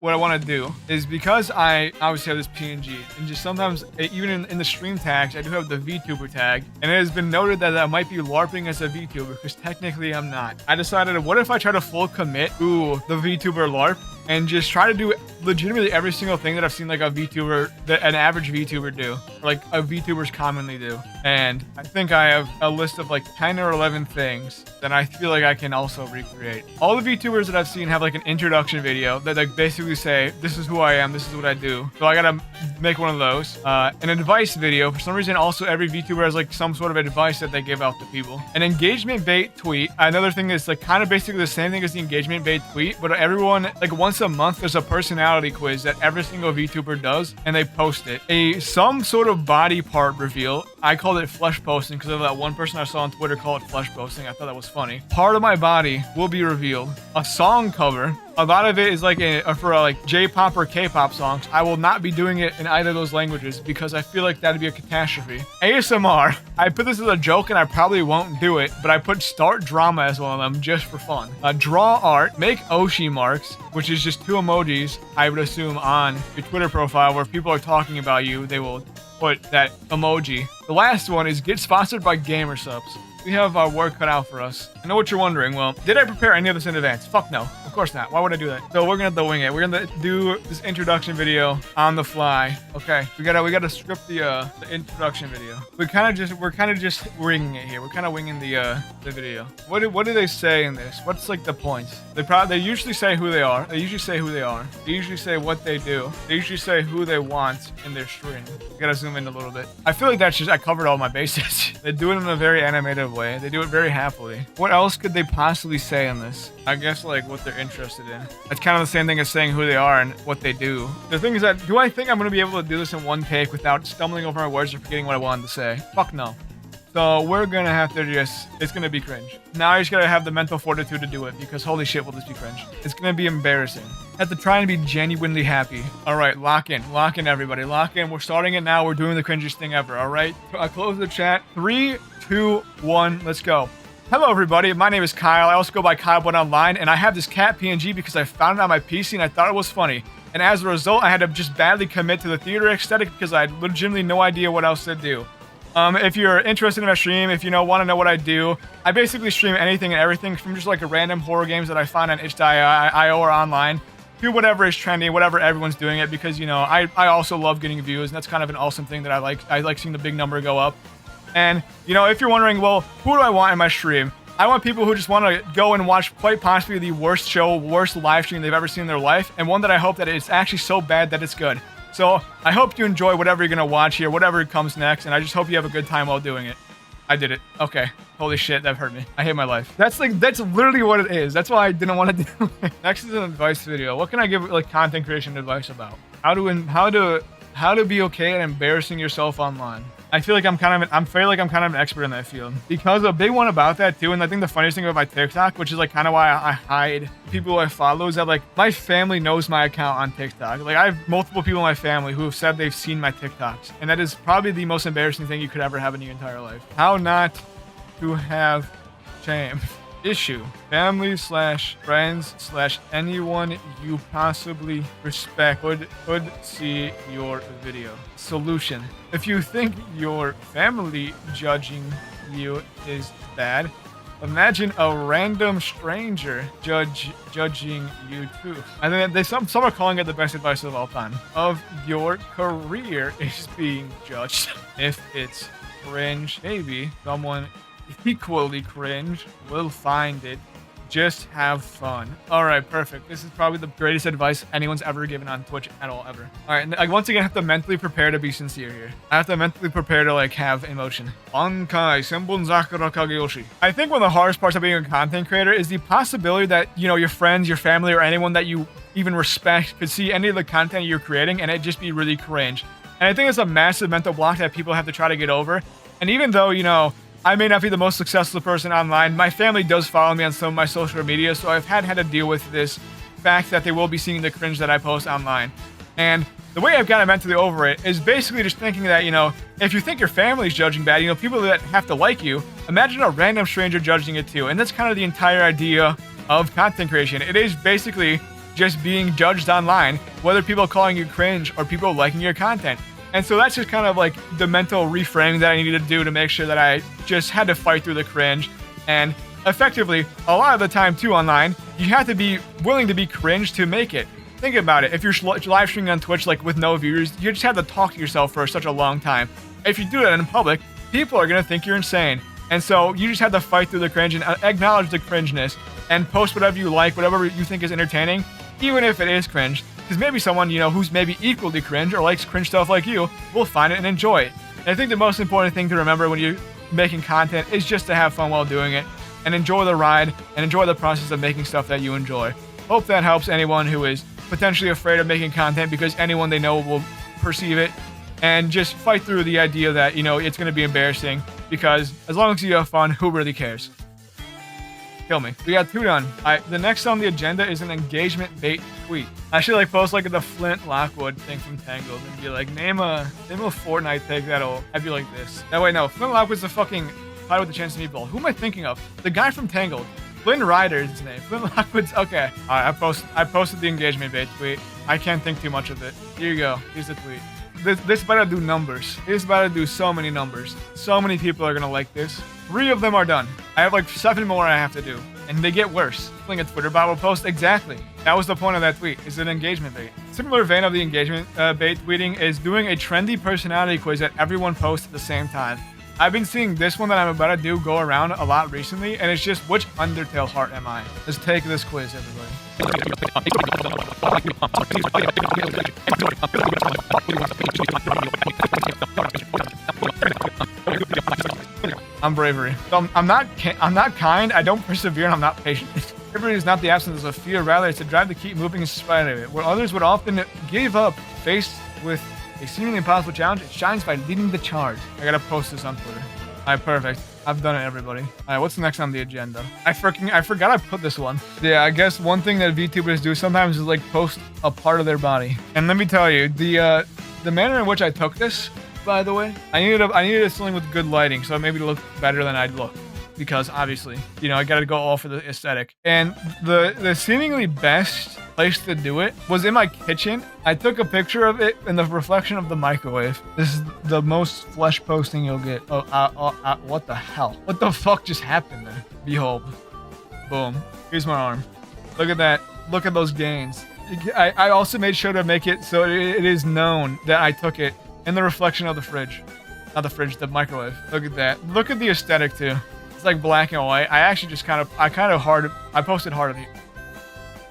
what I want to do is, because I obviously have this PNG, and just sometimes, even in the stream tags, I do have the VTuber tag, and it has been noted that I might be LARPing as a VTuber, because technically I'm not. I decided, what if I try to full commit to the VTuber LARP, and just try to do legitimately every single thing that I've seen like a VTuber, that an average VTuber do, or like a VTubers commonly do. And I think I have a list of like 10 or 11 things that I feel like I can also recreate. All the VTubers that I've seen have like an introduction video that like basically say, this is who I am, this is what I do. So I gotta make one of those. An advice video. For some reason, also every VTuber has like some sort of advice that they give out to people. An engagement bait tweet. Another thing is like kind of basically the same thing as the engagement bait tweet, but everyone, like once a month, there's a personality quiz that every single VTuber does, and they post it. Some sort of body part reveal. I called it flesh posting because of that one person I saw on Twitter call it flesh posting. I thought that was funny. Part of my body will be revealed. A song cover. A lot of it is like for like J-pop or K-pop songs. I will not be doing it in either of those languages because I feel like that'd be a catastrophe. ASMR. I put this as a joke and I probably won't do it, but I put start drama as one of them just for fun. Draw art. Make Oshi marks, which is just 2 emojis, I would assume, on your Twitter profile where people are talking about you. They will put that emoji. The last one is get sponsored by Gamersubs. We have our work cut out for us. I know what you're wondering. Well, did I prepare any of this in advance? Fuck no. Of course not. Why would I do that? So we're gonna have to wing it. We're gonna do this introduction video on the fly. Okay. We gotta script the introduction video. We're kind of just winging it here. We're kind of winging the video. What do they say in this? What's like the points? They usually say who they are. They usually say who they are. They usually say what they do. They usually say who they want in their stream. Gotta zoom in a little bit. I feel like I covered all my bases. They do it in a very animated way. They do it very happily. What else could they possibly say in this? I guess like what they're interested in. That's kind of the same thing as saying who they are and what they do. The thing is that, do I think I'm going to be able to do this in one take without stumbling over my words or forgetting what I wanted to say? Fuck no. So we're gonna have to it's gonna be cringe. Now I just gotta have the mental fortitude to do it because holy shit will this be cringe. It's gonna be embarrassing. I have to try and be genuinely happy. Alright, lock in everybody, lock in. We're starting it now, we're doing the cringiest thing ever, alright? I close the chat, 3, 2, 1, let's go. Hello everybody, my name is Kyle, I also go by Kyle Online, and I have this cat PNG because I found it on my PC and I thought it was funny. And as a result, I had to just badly commit to the theater aesthetic because I had legitimately no idea what else to do. If you're interested in my stream, if you want to know what I do, I basically stream anything and everything from just like random horror games that I find on itch.io or online to whatever is trending, whatever everyone's doing it, because, I also love getting views, and that's kind of an awesome thing that I like. I like seeing the big number go up. And, if you're wondering, well, who do I want in my stream? I want people who just want to go and watch quite possibly the worst live stream they've ever seen in their life, and one that I hope that it's actually so bad that it's good. So, I hope you enjoy whatever you're going to watch here, whatever comes next, and I just hope you have a good time while doing it. I did it. Okay. Holy shit, that hurt me. I hate my life. That's literally what it is. That's why I didn't want to do it. Next is an advice video. What can I give, like, content creation advice about? How to be okay at embarrassing yourself online. I feel like I'm kind of an expert in that field. Because a big one about that too, and I think the funniest thing about my TikTok, which is like kind of why I hide people who I follow, is that like my family knows my account on TikTok. Like I have multiple people in my family who have said they've seen my TikToks. And that is probably the most embarrassing thing you could ever have in your entire life. How not to have shame. Issue. Family/friends/anyone you possibly respect would see your video. Solution. If you think your family judging you is bad, imagine a random stranger judging you too. And then some are calling it the best advice of all time. Of your career is being judged. If it's cringe, maybe someone equally cringe will find it. Just have fun. Alright, perfect. This is probably the greatest advice anyone's ever given on Twitch at all, ever. Alright, I once again have to mentally prepare to be sincere here. I have to mentally prepare to like have emotion. Ankai senbon zakura kageyoshi. I think one of the hardest parts of being a content creator is the possibility that, your friends, your family, or anyone that you even respect could see any of the content you're creating and it just be really cringe. And I think it's a massive mental block that people have to try to get over. And even though, I may not be the most successful person online, my family does follow me on some of my social media, so I've had to deal with this fact that they will be seeing the cringe that I post online. And the way I've gotten mentally over it is basically just thinking that, if you think your family's judging bad, people that have to like you, imagine a random stranger judging it too. And that's kind of the entire idea of content creation. It is basically just being judged online, whether people calling you cringe or people liking your content. And so that's just kind of like the mental reframing that I needed to do to make sure that I just had to fight through the cringe. And effectively, a lot of the time too online, you have to be willing to be cringe to make it. Think about it. If you're live streaming on Twitch like with no viewers, you just have to talk to yourself for such a long time. If you do that in public, people are going to think you're insane. And so you just have to fight through the cringe and acknowledge the cringeness and post whatever you like, whatever you think is entertaining, even if it is cringe. Because maybe someone, you know, who's maybe equally cringe or likes cringe stuff like you will find it and enjoy it. And I think the most important thing to remember when you're making content is just to have fun while doing it and enjoy the ride and enjoy the process of making stuff that you enjoy. Hope that helps anyone who is potentially afraid of making content because anyone they know will perceive it, and just fight through the idea that, you know, it's going to be embarrassing because as long as you have fun, who really cares? Kill me. We got 2 done. The next on the agenda is an engagement bait tweet. I should like post like the Flint Lockwood thing from Tangled and be like, name a Fortnite pick that'll. I'd be like this. That way, no. Flint Lockwood's the fucking fight with the chance to meatball. Who am I thinking of? The guy from Tangled. Flynn Rider is his name. Flint Lockwood's okay. Alright, I posted the engagement bait tweet. I can't think too much of it. Here you go. Here's the tweet. This better do numbers. This better do so many numbers. So many people are gonna like this. 3 of them are done. I have like 7 more I have to do. And they get worse. A Twitter bot will post exactly. That was the point of that tweet. It's an engagement bait. Similar vein of the engagement bait tweeting is doing a trendy personality quiz that everyone posts at the same time. I've been seeing this one that I'm about to do go around a lot recently, and it's just, which Undertale heart am I? Let's take this quiz, everybody. I'm bravery. So I'm not kind, I don't persevere, and I'm not patient. Bravery is not the absence of fear, rather it's a drive to keep moving in spite of it. Where others would often give up faced with a seemingly impossible challenge, it shines by leading the charge. I gotta post this on Twitter. Alright, perfect. I've done it, everybody. Alright, what's next on the agenda? I forgot I put this one. Yeah, I guess one thing that VTubers do sometimes is like post a part of their body. And let me tell you, the manner in which I took this, by the way, I needed something with good lighting, so maybe to look better than I'd look. Because obviously, you know, I gotta go all for the aesthetic. And the seemingly best place to do it was in my kitchen. I took a picture of it in the reflection of the microwave. This is the most flesh posting you'll get. What the hell? What the fuck just happened there? Behold. Boom. Here's my arm. Look at that. Look at those gains. I also made sure to make it so it is known that I took it in the reflection of the fridge. Not the fridge, the microwave. Look at that. Look at the aesthetic too. It's like black and white. I actually just I posted hard on it.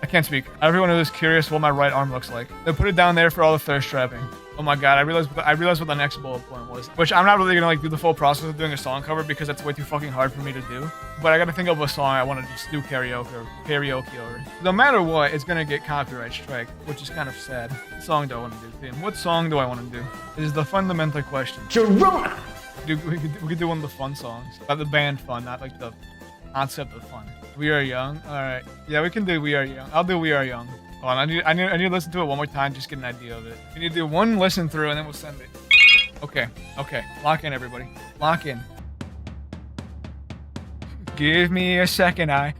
I can't speak. Everyone who is curious what my right arm looks like. They put it down there for all the thirst trapping. Oh my god, I realized what the next bullet point was. Which I'm not really gonna like do the full process of doing a song cover because that's way too fucking hard for me to do. But I gotta think of a song I want to just do karaoke over. No matter what, it's gonna get copyright strike, which is kind of sad. What song do I want to do, Tim? What song do I want to do? Is the fundamental question. Jerome! We could do one of the fun songs. Like the band fun, not like the concept of fun. We Are Young. All right. Yeah, we can do We Are Young. I'll do We Are Young. Hold on. I need to listen to it one more time, just get an idea of it. We need to do one listen through, and then we'll send it. Okay. Lock in, everybody. Lock in. Give me a second. I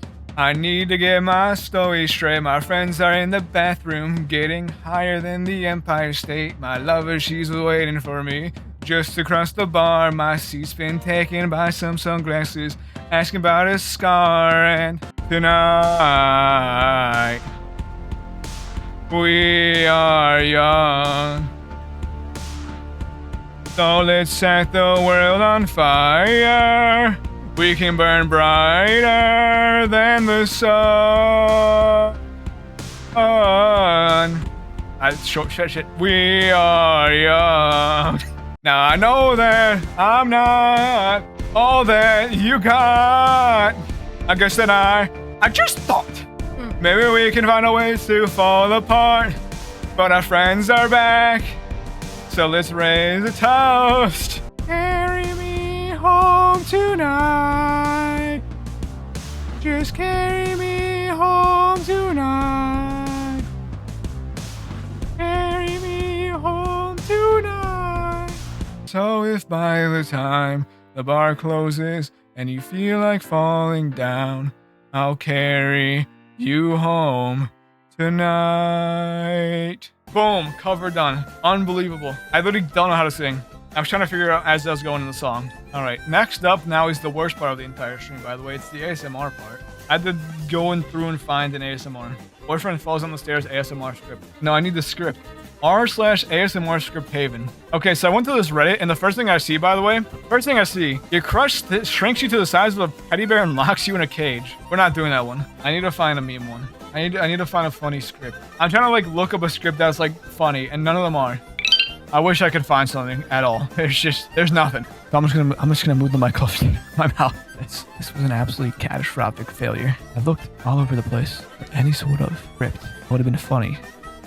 need to get my story straight. My friends are in the bathroom, getting higher than the Empire State. My lover, she's waiting for me. Just across the bar, my seat's been taken by some sunglasses, asking about a scar. And tonight, we are young. So let's set the world on fire. We can burn brighter than the sun. Shit. We are young. Now I know that I'm not all that you got. I guess that I just thought maybe we can find a way to fall apart. But our friends are back, so let's raise a toast. Carry me home tonight. Just carry me home tonight. Carry me home tonight. So if by the time the bar closes and you feel like falling down, I'll carry you home tonight. Boom, cover done. Unbelievable. I literally don't know how to sing. I was trying to figure out as I was going in the song. All right, next up now is the worst part of the entire stream, by the way. It's the ASMR part. I had to go in through and find an ASMR. Boyfriend falls on the stairs, ASMR script. No, I need the script. r/ASMR script haven. Okay, so I went to this Reddit, and the first thing I see, by the way, your crush shrinks you to the size of a teddy bear and locks you in a cage. We're not doing that one. I need to find a meme one. I need to find a funny script. I'm trying to like look up a script that's like funny, and none of them are. I wish I could find something at all. There's nothing. So I'm just gonna move the mic closer to my mouth. This was an absolutely catastrophic failure. I looked all over the place for any sort of script that would have been funny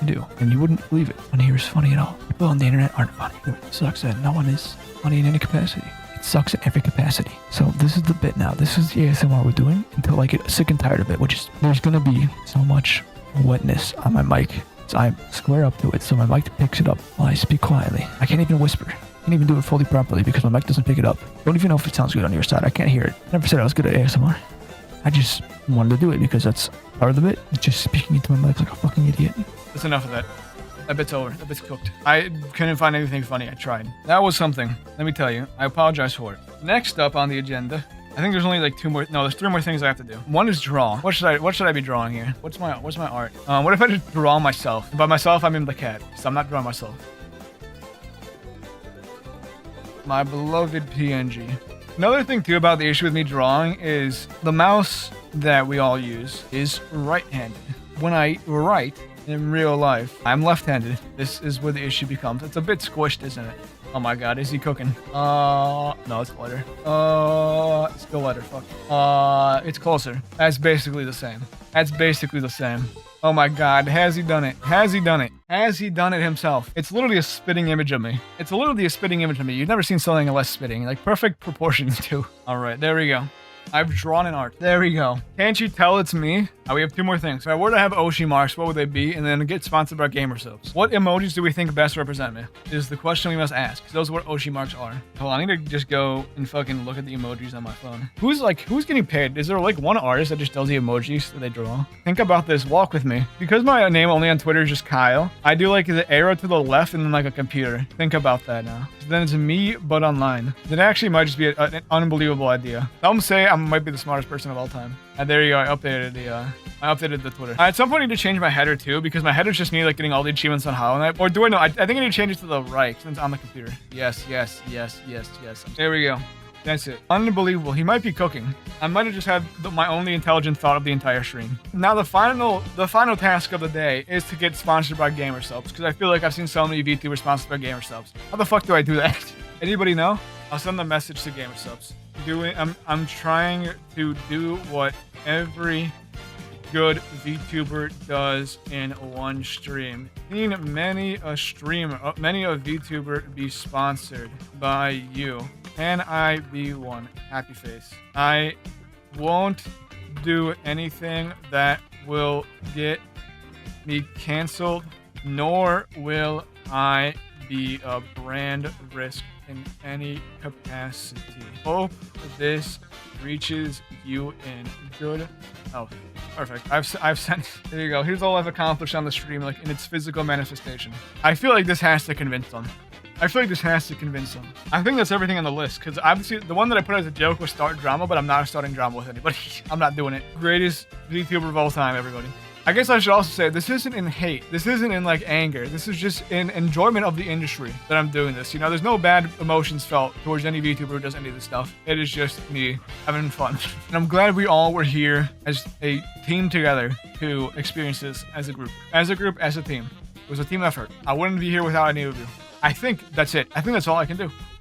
to do, and you wouldn't believe it when he was funny at all. People on the internet aren't funny. It sucks that no one is funny in any capacity. It sucks in every capacity. So this is the bit now. This is the ASMR we're doing until I get sick and tired of it, which is there's gonna be so much wetness on my mic. So I square up to it so my mic picks it up while I speak quietly. I can't even whisper. I can't even do it fully properly because my mic doesn't pick it up. Don't even know if it sounds good on your side. I can't hear it. I never said I was good at ASMR. I just wanted to do it because that's part of the bit. It's just speaking into my mic like a fucking idiot. That's enough of that. That bit's over. That bit's cooked. I couldn't find anything funny. I tried. That was something. Let me tell you. I apologize for it. Next up on the agenda, I think there's only like there's 3 more things I have to do. One is draw. What should I be drawing here? What's my art? What if I just draw myself? By myself, I mean the cat. So I'm not drawing myself. My beloved PNG. Another thing too about the issue with me drawing is the mouse that we all use is right-handed. When I write in real life, I'm left-handed. This is where the issue becomes. It's a bit squished, isn't it? Oh my god, is he cooking? No, it's lighter. It's still lighter, fuck. It's closer. That's basically the same. Oh my god, has he done it? Has he done it himself? It's literally a spitting image of me. You've never seen something less spitting. Like, perfect proportions, too. Alright, there we go. I've drawn an art. There we go. Can't you tell it's me? We have 2 more things. If I were to have Oshi marks, what would they be? And then get sponsored by Gamer Soaps. What emojis do we think best represent me? Is the question we must ask. Those are what Oshi marks are. Hold on, I need to just go and fucking look at the emojis on my phone. Who's getting paid? Is there like one artist that just does the emojis that they draw? Think about this. Walk with me. Because my name only on Twitter is just Kyle, I do like the arrow to the left and then like a computer. Think about that now. So then it's me, but online. That actually might just be an unbelievable idea. Some say I might be the smartest person of all time. And there you go. I updated the Twitter. At some point, I need to change my header too, because my header's just me like getting all the achievements on Hollow Knight. Or do I know? I think I need to change it to the right since it's on the computer. Yes. There we go. That's it. Unbelievable. He might be cooking. I might have just had my only intelligent thought of the entire stream. Now the final task of the day is to get sponsored by Gamer Soaps, because I feel like I've seen so many VTubers sponsored by Gamer Soaps. How the fuck do I do that? Anybody know? I'll send a message to Gamer Soaps. I'm trying to do what every good VTuber does in one stream. Seen many a VTuber be sponsored by you. Can I be one? Happy face. I won't do anything that will get me canceled, nor will I be a brand risk in any capacity. Hope this reaches you in good health. Perfect. I've sent. There you go. Here's all I've accomplished on the stream, like in its physical manifestation. I feel like this has to convince them. I think that's everything on the list, because obviously the one that I put as a joke was start drama, but I'm not starting drama with anybody. I'm not doing it. Greatest VTuber of all time, everybody. I guess I should also say this isn't in hate. This isn't in like anger. This is just in enjoyment of the industry that I'm doing this. You know, there's no bad emotions felt towards any VTuber who does any of this stuff. It is just me having fun. And I'm glad we all were here as a team together to experience this as a group, as a team. It was a team effort. I wouldn't be here without any of you. I think that's it. I think that's all I can do.